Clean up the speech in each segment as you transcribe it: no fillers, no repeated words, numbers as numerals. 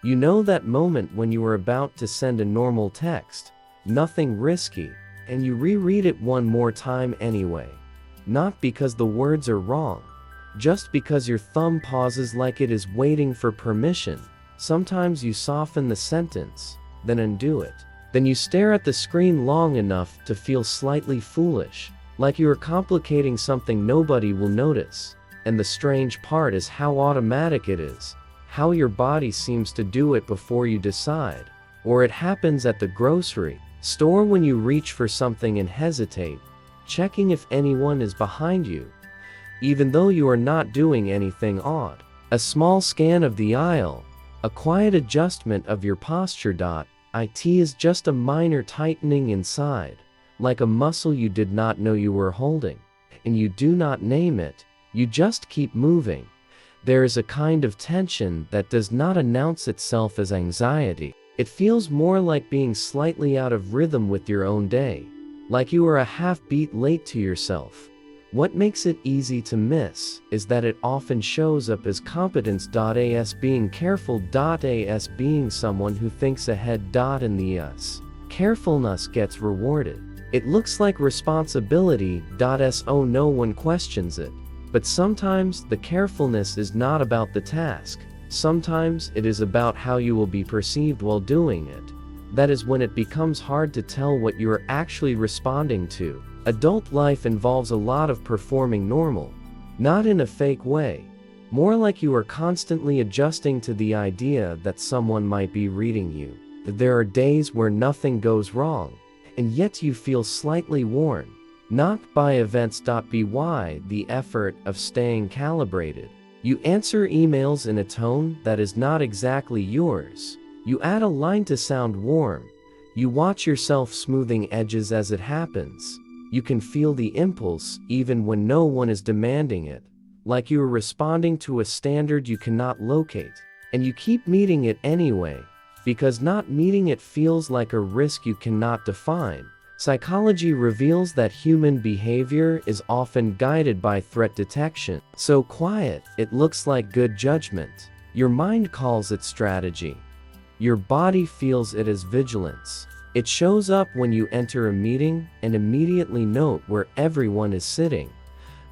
You know that moment when you are about to send a normal text, nothing risky, and you reread it one more time anyway. Not because the words are wrong, just because your thumb pauses like it is waiting for permission. Sometimes you soften the sentence, then undo it. Then you stare at the screen long enough to feel slightly foolish, like you are complicating something nobody will notice. And the strange part is how automatic it is, how your body seems to do it before you decide. Or it happens at the grocery store when you reach for something and hesitate, checking if anyone is behind you, even though you are not doing anything odd. A small scan of the aisle, a quiet adjustment of your posture. It is just a minor tightening inside, like a muscle you did not know you were holding, and you do not name it, you just keep moving. There is a kind of tension that does not announce itself as anxiety. It feels more like being slightly out of rhythm with your own day, like you are a half beat late to yourself. What makes it easy to miss is that it often shows up as competence. As being careful. As being someone who thinks ahead. In the carefulness gets rewarded. It looks like responsibility. So no one questions it. But sometimes the carefulness is not about the task. Sometimes it is about how you will be perceived while doing it. That is when it becomes hard to tell what you are actually responding to. Adult life involves a lot of performing normal, not in a fake way, more like you are constantly adjusting to the idea that someone might be reading you. There are days where nothing goes wrong, and yet you feel slightly worn, not by events. By the effort of staying calibrated. You answer emails in a tone that is not exactly yours. You add a line to sound warm. You watch yourself smoothing edges as it happens. You can feel the impulse even when no one is demanding it, like you are responding to a standard you cannot locate. And you keep meeting it anyway, because not meeting it feels like a risk you cannot define. Psychology reveals that human behavior is often guided by threat detection. So quiet, it looks like good judgment. Your mind calls it strategy. Your body feels it as vigilance. It shows up when you enter a meeting and immediately note where everyone is sitting.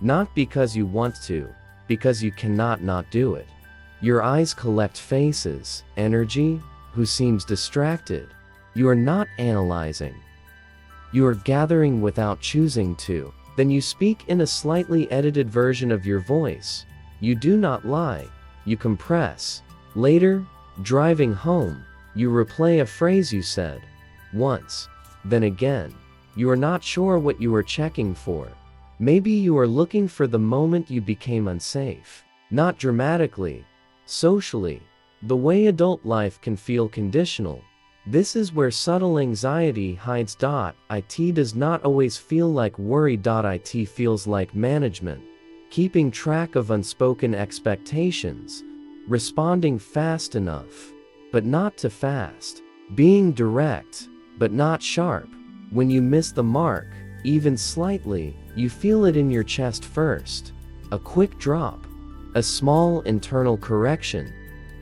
Not because you want to, because you cannot not do it. Your eyes collect faces, energy, who seems distracted. You are not analyzing. You are gathering without choosing to. Then you speak in a slightly edited version of your voice. You do not lie. You compress. Later, driving home, you replay a phrase you said once. Then again, you are not sure what you are checking for. Maybe you are looking for the moment you became unsafe. Not dramatically, socially, the way adult life can feel conditional. This is where subtle anxiety hides. It does not always feel like worry. It feels like management, keeping track of unspoken expectations, responding fast enough, but not too fast, being direct, but not sharp. When you miss the mark, even slightly, you feel it in your chest first. A quick drop, a small internal correction,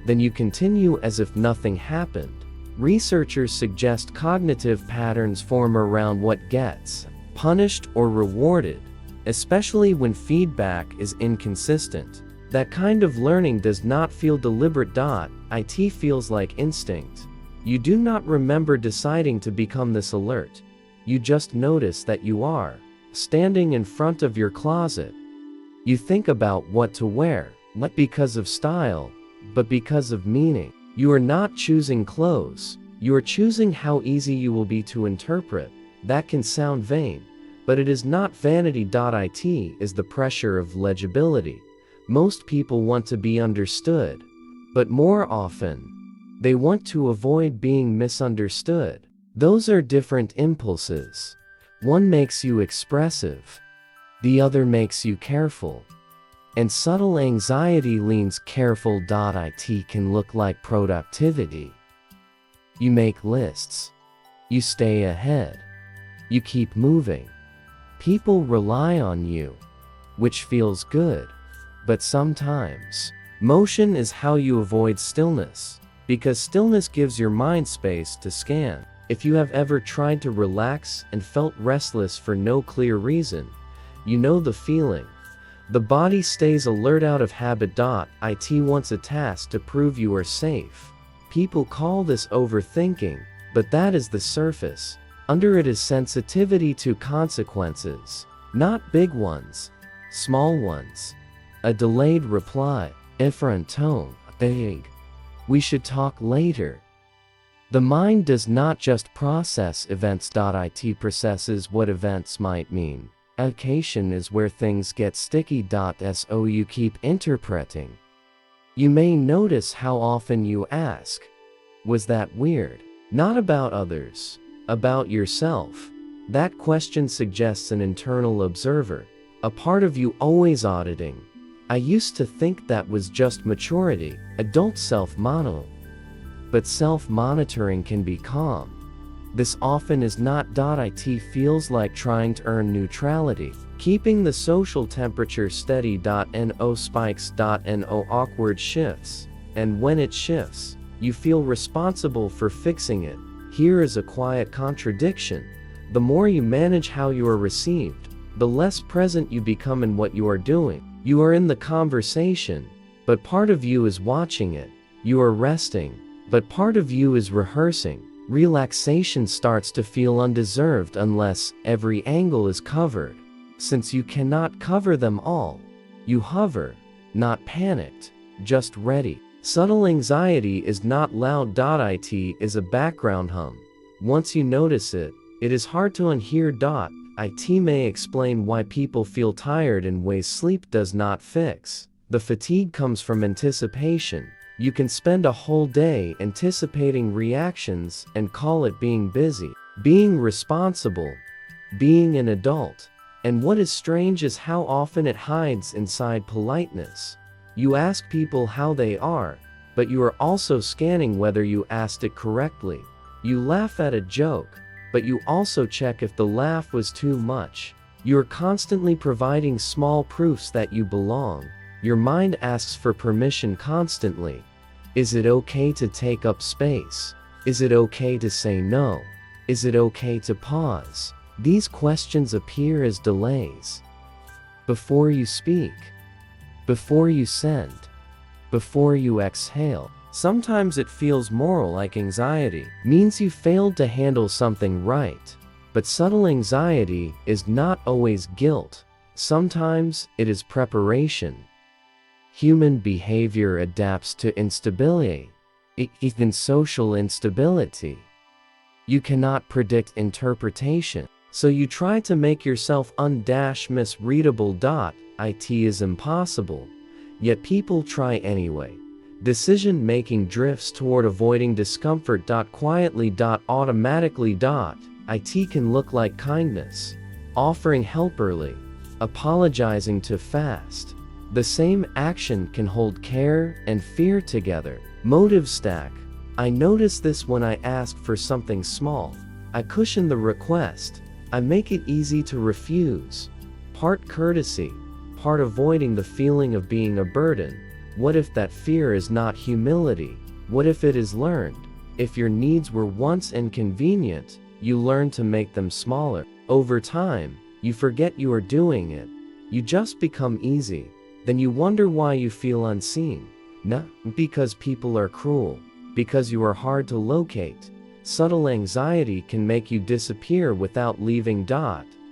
then you continue as if nothing happened. Researchers suggest cognitive patterns form around what gets punished or rewarded, especially when feedback is inconsistent. That kind of learning does not feel deliberate. It feels like instinct. You do not remember deciding to become this alert. You just notice that you are standing in front of your closet. You think about what to wear, not because of style, but because of meaning. You are not choosing clothes. You are choosing how easy you will be to interpret. That can sound vain, but it is not vanity. It is the pressure of legibility. Most people want to be understood, but more often, they want to avoid being misunderstood. Those are different impulses. One makes you expressive, the other makes you careful. And subtle anxiety leans careful. It can look like productivity. You make lists. You stay ahead. You keep moving. People rely on you, which feels good. But sometimes, motion is how you avoid stillness. Because stillness gives your mind space to scan. If you have ever tried to relax and felt restless for no clear reason, you know the feeling. The body stays alert out of habit. It wants a task to prove you are safe. People call this overthinking, but that is the surface. Under it is sensitivity to consequences. Not big ones, small ones. A delayed reply, different tone, big. We should talk later. The mind does not just process events. It processes what events might mean. Education is where things get sticky. So you keep interpreting. You may notice how often you ask, "Was that weird?" Not about others, about yourself. That question suggests an internal observer, a part of you always auditing. I used to think that was just maturity, adult self-monitoring. But self-monitoring can be calm. This often is not. It feels like trying to earn neutrality, keeping the social temperature steady. No spikes. No awkward shifts. And when it shifts, you feel responsible for fixing it. Here is a quiet contradiction. The more you manage how you are received, the less present you become in what you are doing. You are in the conversation, but part of you is watching it. You are resting, but part of you is rehearsing. Relaxation starts to feel undeserved unless every angle is covered. Since you cannot cover them all, you hover, not panicked, just ready. Subtle anxiety is not loud. It is a background hum. Once you notice it, it is hard to unhear. It may explain why people feel tired in ways sleep does not fix. The fatigue comes from anticipation. You can spend a whole day anticipating reactions and call it being busy, being responsible, being an adult. And what is strange is how often it hides inside politeness. You ask people how they are, but you are also scanning whether you asked it correctly. You laugh at a joke, but you also check if the laugh was too much. You are constantly providing small proofs that you belong. Your mind asks for permission constantly. Is it okay to take up space? Is it okay to say no? Is it okay to pause? These questions appear as delays. Before you speak, before you send, before you exhale. Sometimes it feels more like anxiety, means you failed to handle something right. But subtle anxiety is not always guilt. Sometimes it is preparation. Human behavior adapts to instability, even social instability. You cannot predict interpretation, so you try to make yourself misreadable. It is impossible, yet people try anyway. Decision-making drifts toward avoiding discomfort. Quietly. Automatically. It can look like kindness, offering help early, apologizing too fast. The same action can hold care and fear together. Motive stack. I notice this when I ask for something small. I cushion the request. I make it easy to refuse. Part courtesy, part avoiding the feeling of being a burden. What if that fear is not humility? What if it is learned? If your needs were once inconvenient, you learn to make them smaller. Over time, you forget you are doing it. You just become easy. Then you wonder why you feel unseen. Not because people are cruel, because you are hard to locate. Subtle anxiety can make you disappear without leaving.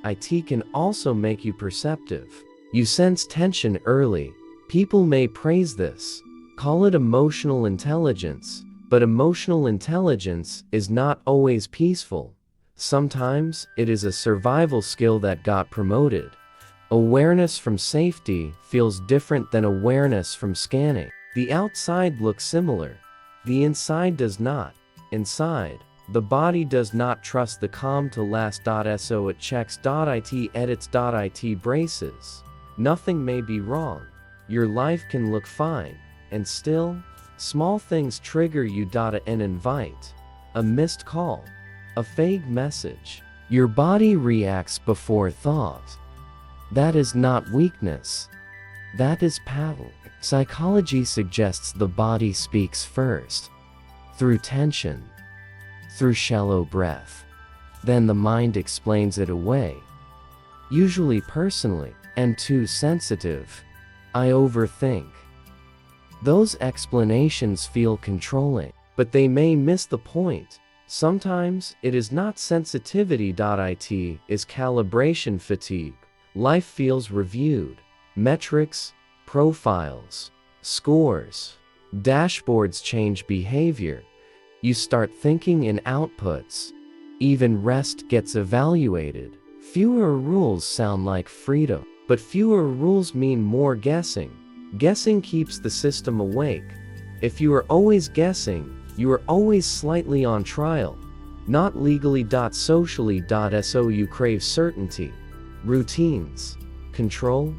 It can also make you perceptive. You sense tension early. People may praise this, call it emotional intelligence, but emotional intelligence is not always peaceful. Sometimes it is a survival skill that got promoted. Awareness from safety feels different than awareness from scanning. The outside looks similar. The inside does not. Inside, the body does not trust the calm to last. So it checks. It edits. It braces. Nothing may be wrong. Your life can look fine, and still, small things trigger you. An invite, a missed call, a vague message. Your body reacts before thought. That is not weakness. That is power. Psychology suggests the body speaks first. through tension, through shallow breath. Then the mind explains it away, usually personally, and too sensitive. I overthink. Those explanations feel controlling, but they may miss the point. Sometimes it is not sensitivity. It is calibration fatigue. Life feels reviewed. Metrics, profiles, scores, dashboards change behavior. You start thinking in outputs. Even rest gets evaluated. Fewer rules sound like freedom, but fewer rules mean more guessing. Guessing keeps the system awake. If you are always guessing, you are always slightly on trial. Not legally. Socially. So you crave certainty, routines, control,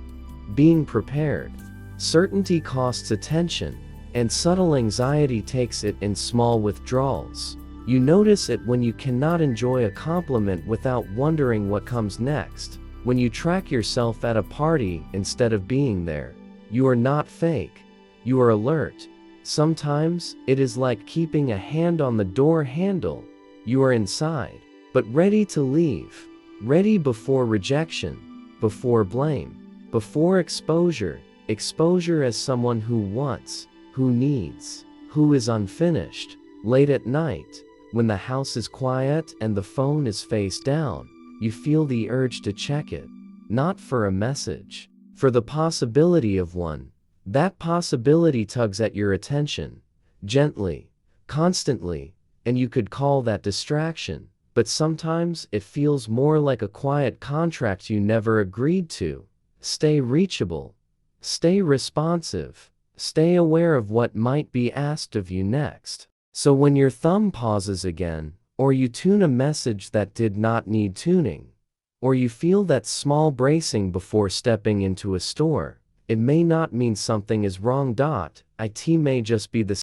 being prepared. Certainty costs attention, and subtle anxiety takes it in small withdrawals. You notice it when you cannot enjoy a compliment without wondering what comes next. When you track yourself at a party instead of being there. You are not fake. You are alert. Sometimes it is like keeping a hand on the door handle. You are inside, but ready to leave. Ready before rejection, before blame, before exposure. Exposure as someone who wants, who needs, who is unfinished. Late at night, when the house is quiet and the phone is face down, you feel the urge to check it. Not for a message, for the possibility of one. That possibility tugs at your attention, gently, constantly, and you could call that distraction. But sometimes it feels more like a quiet contract you never agreed to. Stay reachable. Stay responsive. Stay aware of what might be asked of you next. So when your thumb pauses again, or you tune a message that did not need tuning, or you feel that small bracing before stepping into a store, it may not mean something is wrong. It may just be the